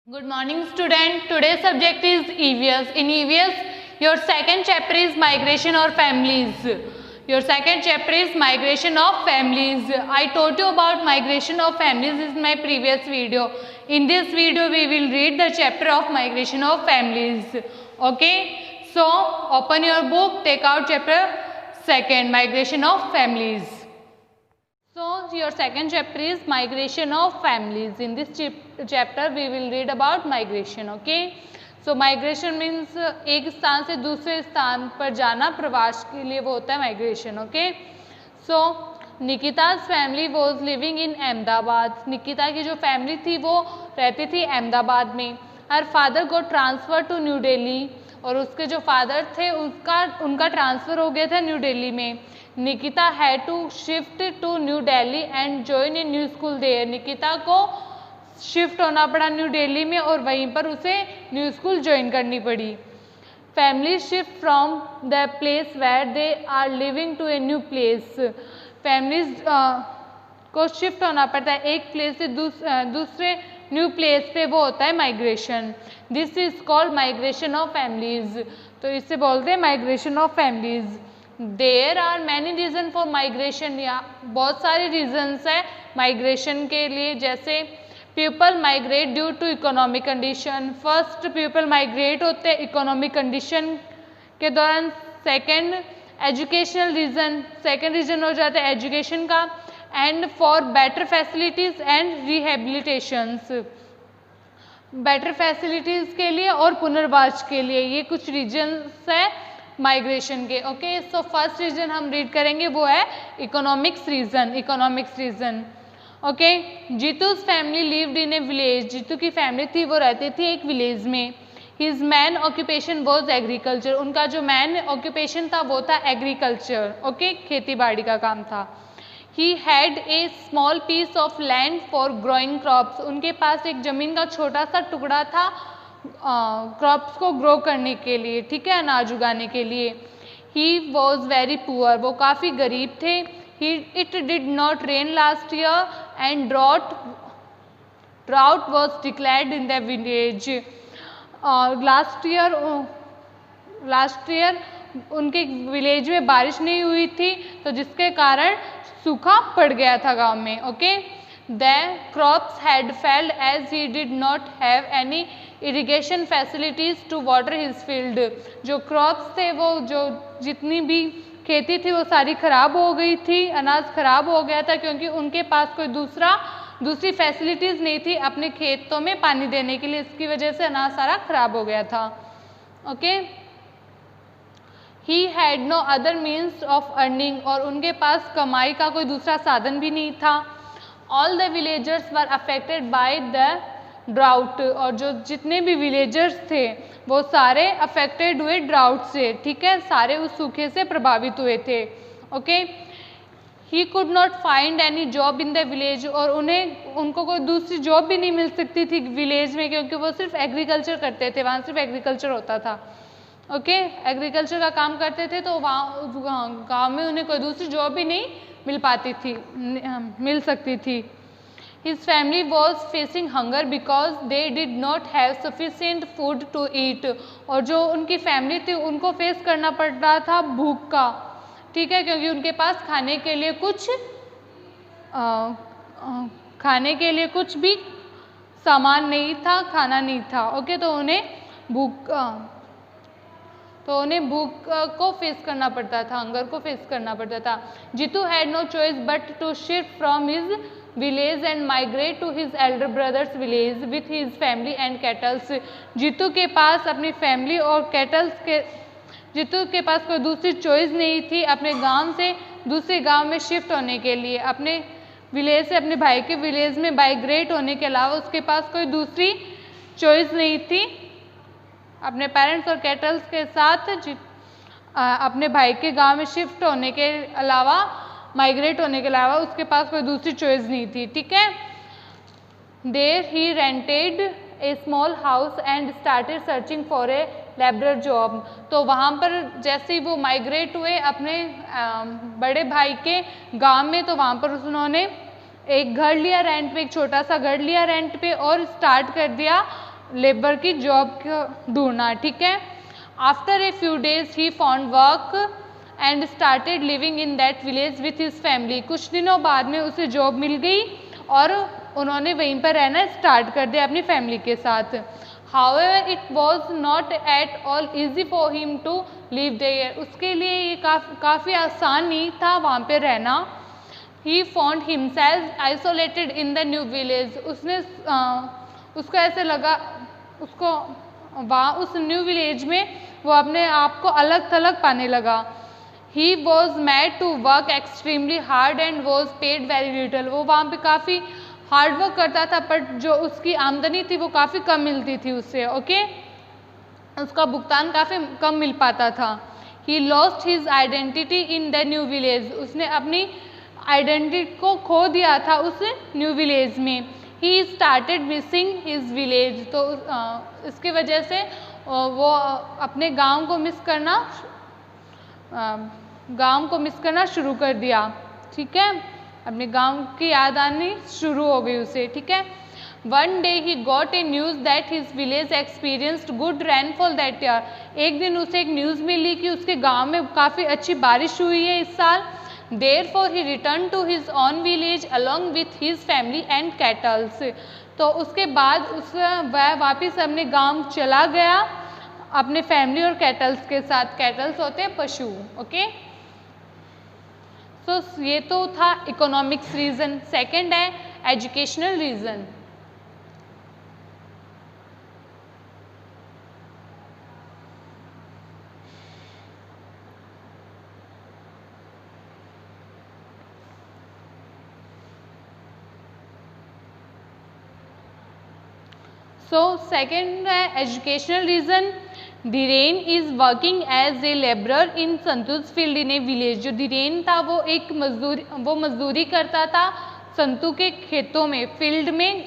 Good morning student. Today's subject is EVS. In EVS, your second chapter is migration or families. Your second chapter is migration of families. I told you about migration of families in my previous video. In this video, we will read the chapter of migration of families. Okay. So, open your book, take out chapter 2, migration of families. So, your second chapter is migration of families. In this chapter, we will read about migration. Okay. So, migration means एक स्थान से दूसरे स्थान पर जाना, प्रवास के लिए वो होता है migration. Okay. So, निकिता's family was living in Ahmedabad. Nikita की जो फैमिली थी वो रहती थी अहमदाबाद में. Her father got transferred to new Delhi और उसके जो फादर थे उनका ट्रांसफ़र हो गया था न्यू दिल्ली में. Nikita had to shift to New Delhi and join a new school there. Nikita को शिफ्ट होना पड़ा न्यू दिल्ली में और वहीं पर उसे न्यू स्कूल ज्वाइन करनी पड़ी. Family shift from the place where they are living to a new place. Families को शिफ्ट होना पड़ता है एक प्लेस से दूसरे न्यू प्लेस पे, वो होता है migration. This is called migration of families. तो इससे बोलते हैं migration of families. There are many reason for migration. या बहुत सारे रीजन्स है माइग्रेशन के लिए. जैसे people migrate due to economic condition. First people migrate होते हैं इकोनॉमिक कंडीशन के दौरान. Second educational reason, second reason हो जाता है एजुकेशन का. And for better facilities and rehabilitations. Better facilities के लिए और पुनर्वास के लिए, ये कुछ रीजन्स है माइग्रेशन के. ओके. सो फर्स्ट रीजन हम रीड करेंगे वो है economics reason. Economics reason. Okay. Jeetu's family lived in a village. Jeetu की फैमिली थी वो रहती थी एक विलेज में. His main occupation was agriculture. उनका जो मैन ऑक्यूपेशन था वो था एग्रीकल्चर. ओके. खेती बाड़ी का काम था. He had a small piece of land for growing crops. उनके पास एक ज़मीन का छोटा सा टुकड़ा था क्रॉप्स को ग्रो करने के लिए, ठीक है, अनाज उगाने के लिए. He was very poor. वो काफ़ी गरीब थे. It did not rain last year and drought was declared in the village. Last year उनके विलेज में बारिश नहीं हुई थी, तो जिसके कारण सूखा पड़ गया था गांव में. Okay. The crops had failed as he did not have any irrigation facilities to water his field. जो क्रॉप्स थे वो जो जितनी भी खेती थी वो सारी ख़राब हो गई थी. अनाज ख़राब हो गया था क्योंकि उनके पास कोई दूसरी फैसिलिटीज़ नहीं थी अपने खेतों में पानी देने के लिए. इसकी वजह से अनाज सारा ख़राब हो गया था. Okay. He had no other means of earning. और उनके पास कमाई का कोई दूसरा साधन भी नहीं था. All the villagers were affected by the drought. और जो जितने भी विलेजर्स थे वो सारे अफेक्टेड हुए ड्राउट से, ठीक है, सारे उस सूखे से प्रभावित हुए थे. Okay. He could not find any job in the village. और उनको कोई दूसरी जॉब भी नहीं मिल सकती थी विलेज में, क्योंकि वो सिर्फ एग्रीकल्चर करते थे. वहाँ सिर्फ एग्रीकल्चर होता था. ओके. एग्रीकल्चर का काम करते थे, तो वहाँ गाँव में उन्हें कोई दूसरी जॉब भी नहीं मिल सकती थी. His family was facing hunger because they did not have sufficient food to eat. और जो उनकी फैमिली थी उनको फेस करना पड़ रहा था भूख का, ठीक है, क्योंकि उनके पास खाने के लिए कुछ भी सामान नहीं था, खाना नहीं था. ओके. तो उन्हें भूख को फेस करना पड़ता था, हंगर को फेस करना पड़ता था. Jeetu had no choice but to shift from his village and migrate to his elder brother's village with his family and cattles. Jeetu के पास अपनी फैमिली और जीतू के पास कोई दूसरी चॉइस नहीं थी अपने गांव से दूसरे गांव में शिफ्ट होने के लिए. अपने विलेज से अपने भाई के विलेज में माइग्रेट होने के अलावा उसके पास कोई दूसरी चॉइस नहीं थी. अपने पेरेंट्स और कैटल्स के साथ अपने भाई के गांव में शिफ्ट होने के अलावा, माइग्रेट होने के अलावा उसके पास कोई दूसरी चॉइस नहीं थी, ठीक है. There he rented a small house and started searching for a labourer job. तो वहाँ पर जैसे ही वो माइग्रेट हुए अपने बड़े भाई के गांव में, तो वहाँ पर उन्होंने एक घर लिया रेंट पे, एक छोटा सा घर लिया रेंट पे और स्टार्ट कर दिया लेबर की जॉब ढूंढना, ठीक है। After a few days he found work and started living in that village with his family. कुछ दिनों बाद में उसे जॉब मिल गई और उन्होंने वहीं पर रहना स्टार्ट कर दिया अपनी फैमिली के साथ। However, it was not at all easy for him to live there. उसके लिए ये काफ़ी आसान नहीं था वहाँ पे रहना। He found himself isolated in the new village. उसको ऐसे लगा, उसको वहाँ उस न्यू विलेज में वो अपने आप को अलग थलग पाने लगा। He was made to work extremely hard and was paid very little. वो वहाँ पे काफ़ी हार्ड वर्क करता था, पर जो उसकी आमदनी थी वो काफ़ी कम मिलती थी उससे, ओके। उसका भुगतान काफ़ी कम मिल पाता था। He lost his identity in the new village. उसने अपनी आइडेंटिटी को खो दिया था उस न्यू विलेज में। He started missing his village. तो इसकी वजह से वो अपने गांव को मिस करना शुरू कर दिया, ठीक है। अपने गांव की याद आनी शुरू हो गई उसे, ठीक है। One day he got a news that his village experienced good rainfall that year. एक दिन उसे एक न्यूज़ मिली कि उसके गांव में काफ़ी अच्छी बारिश हुई है इस साल। Therefore he return to his own village along with his family and cattles. तो उसके बाद वह वापस अपने गांव चला गया अपने फैमिली और कैटल्स के साथ। कैटल्स होते हैं पशु, ओके। तो ये तो था इकोनॉमिक्स रीज़न। सेकंड है एजुकेशनल रीज़न। सो सेकंड है educational reason. Dhiren is working as a labourer in Santu's field in a village. जो धीरेन था वो एक मजदूरी करता था संतू के खेतों में, फील्ड में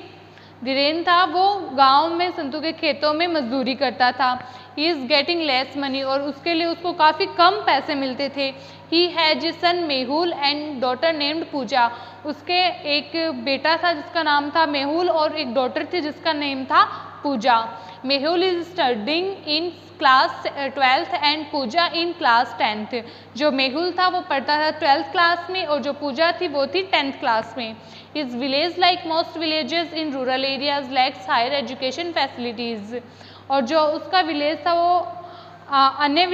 धीरेन था वो गांव में संतू के खेतों में मजदूरी करता था। He is getting less money, और उसके लिए उसको काफ़ी कम पैसे मिलते थे। He has a son Mehul and daughter named Pooja. उसके एक बेटा था जिसका नाम था मेहुल और एक डॉटर थी जिसका नेम था Pooja. Mehul is studying in class 12th and Pooja in class 10th। जो मेहुल था वो पढ़ता था 12th क्लास में और जो पूजा थी वो थी 10th क्लास में। His village like most villages in rural areas lacks higher education facilities. और जो उसका विलेज था वो अन्य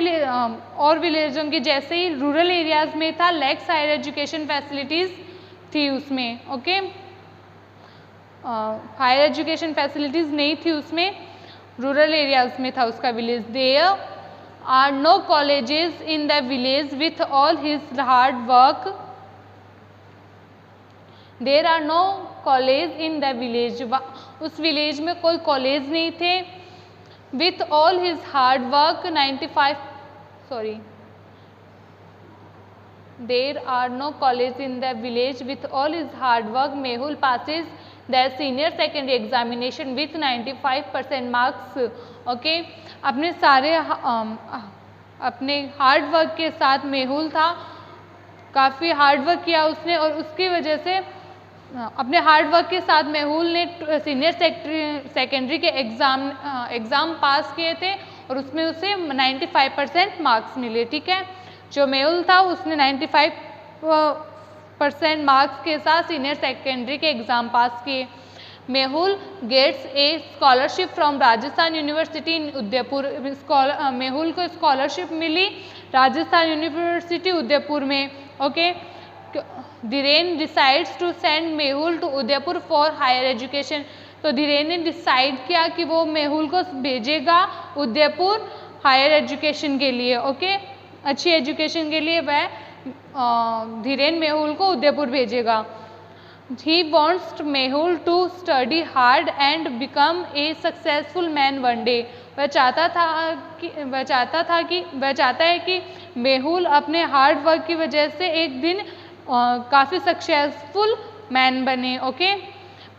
और विलेजों की जैसे ही रूरल एरियाज में था, लैक्स हायर एजुकेशन फैसिलिटीज़ थी उसमें, ओके। हायर एजुकेशन फैसिलिटीज़ नहीं थी उसमें, रूरल एरियाज में था उसका village. There are no colleges in the village with all his hard work. There are no college in the village. उस विलेज में कोई कॉलेज नहीं थे। With all his hard work 95 sorry there are no college in the village with all his hard work Mehul passes the senior secondary examination with 95% marks, okay. अपने hard work के साथ मेहुल था, काफ़ी हार्ड वर्क किया उसने और उसकी वजह से अपने हार्ड वर्क के साथ मेहुल ने सीनियर सेकेंडरी के एग्ज़ाम पास किए थे और उसमें उसे 95% मार्क्स मिले, ठीक है। जो मेहुल था उसने 95% मार्क्स के साथ सीनियर सेकेंडरी के एग्ज़ाम पास किए। Mehul gets a scholarship from Rajasthan University in Udaipur. Mehul को स्कॉलरशिप मिली राजस्थान यूनिवर्सिटी उदयपुर में, okay. Dhiren decides to send Mehul to Udaipur for higher education. तो धीरेन ने डिसाइड किया कि वो मेहुल को भेजेगा उदयपुर हायर एजुकेशन के लिए, ओके। अच्छी एजुकेशन के लिए वह धीरेन मेहुल को उदयपुर भेजेगा। He wants Mehul to study hard and become a successful man one day. वह चाहता है कि मेहुल अपने हार्ड वर्क की वजह से एक दिन काफ़ी सक्सेसफुल मैन बने, okay.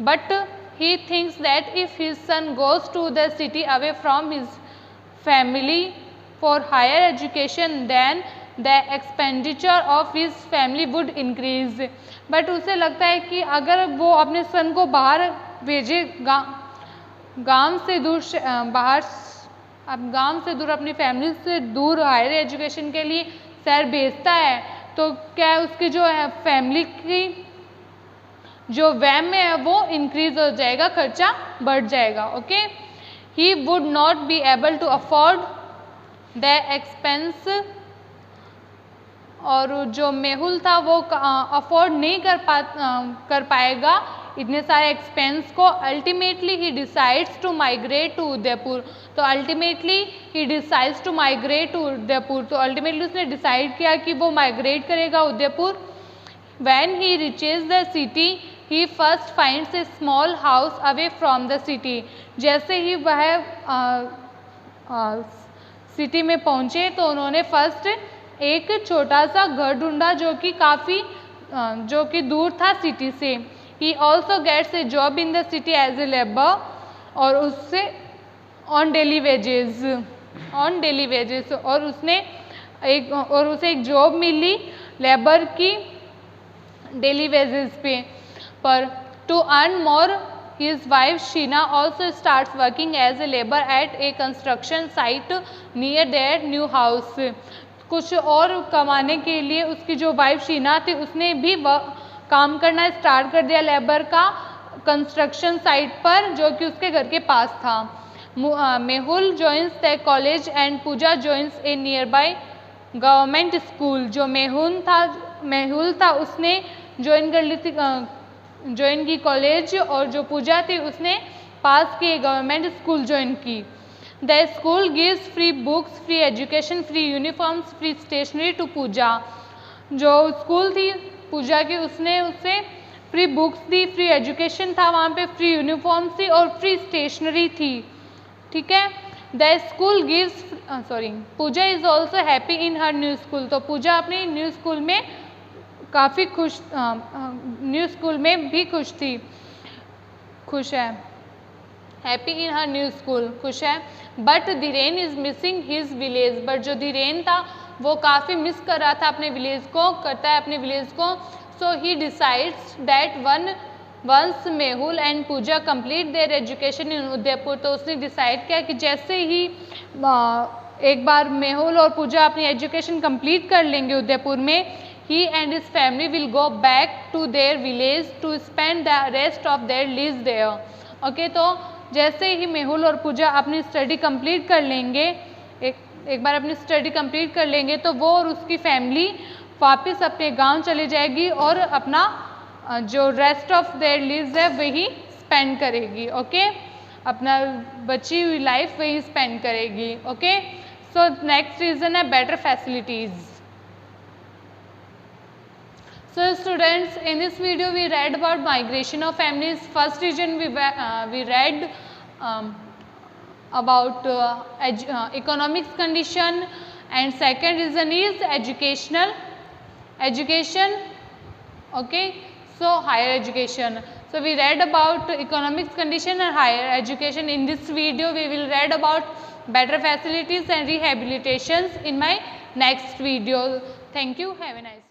But he thinks that if his son goes to the city away from his family for higher education then the expenditure of his family would increase. But उसे लगता है कि अगर वो अपने सन को बाहर भेजेगा गांव से दूर बाहर, अब गांव से दूर अपनी फैमिली से दूर हायर एजुकेशन के लिए शहर भेजता है, तो क्या है उसकी जो है फैमिली की जो वैम में है वो इंक्रीज हो जाएगा, खर्चा बढ़ जाएगा। Okay, he would not be able to afford the expense, और जो मेहुल था वो अफोर्ड नहीं कर पाएगा इतने सारे एक्सपेंस को। Ultimately he decides to migrate to Udaipur, तो ultimately he decides to migrate to Udaipur, तो अल्टीमेटली उसने डिसाइड किया कि वो माइग्रेट करेगा Udaipur. When he reaches the city he first finds a small house away from the city, जैसे ही वह सिटी में पहुँचे तो उन्होंने फर्स्ट एक छोटा सा घर ढूंढा जो कि दूर था सिटी से। He also gets a job in the city as a labour, और उससे ऑन डेली वेजेस, और उसे एक जॉब मिली लेबर की डेली वेजेस पे। पर to earn more his wife Sheena also starts working as a labour at a construction site near their new house. कुछ और कमाने के लिए उसकी जो वाइफ शीना थी उसने भी काम करना स्टार्ट कर दिया लेबर का कंस्ट्रक्शन साइट पर जो कि उसके घर के पास था। Mehul joins the college and Pooja joins a nearby government school. जो मेहुल था उसने ज्वाइन की कॉलेज, और जो पूजा थी उसने पास की गवर्नमेंट स्कूल ज्वाइन की। The school gives free books, free education, free uniforms, free stationery to Pooja. जो स्कूल थी पूजा की उसने उसे फ्री बुक्स दी, फ्री एजुकेशन था वहाँ पे, फ्री यूनिफॉर्म्स थी और फ्री स्टेशनरी थी। ठीक है, the school gives Pooja is also happy in her new school. तो पूजा अपनी न्यू स्कूल में काफ़ी न्यू स्कूल में भी खुश है, happy in her new school, खुश है। But Dhiren is missing his village, but जो धीरेन था वो काफ़ी मिस कर रहा था अपने विलेज को, so he decides that once Mehul and Pooja complete their education in Udaipur. तो उसने डिसाइड किया कि जैसे ही एक बार मेहुल और पूजा अपनी एजुकेशन कंप्लीट कर लेंगे उदयपुर में, he and his family will go back to their village to spend the rest of their lives there. Okay, तो जैसे ही मेहुल और पूजा अपनी स्टडी कंप्लीट कर लेंगे, एक बार अपनी स्टडी कंप्लीट कर लेंगे तो वो और उसकी फैमिली वापस अपने गांव चली जाएगी और अपना जो रेस्ट ऑफ देयर लिव्स है वही स्पेंड करेगी। ओके, अपना बची हुई लाइफ वही स्पेंड करेगी। ओके, सो नेक्स्ट रीजन है better facilities. So students, in this video we read about migration of families. First region we read about economics condition, and second reason is education. Okay, so higher education. So we read about economics condition and higher education. In this video we will read about better facilities and rehabilitations in my next video. Thank you. Have a nice day.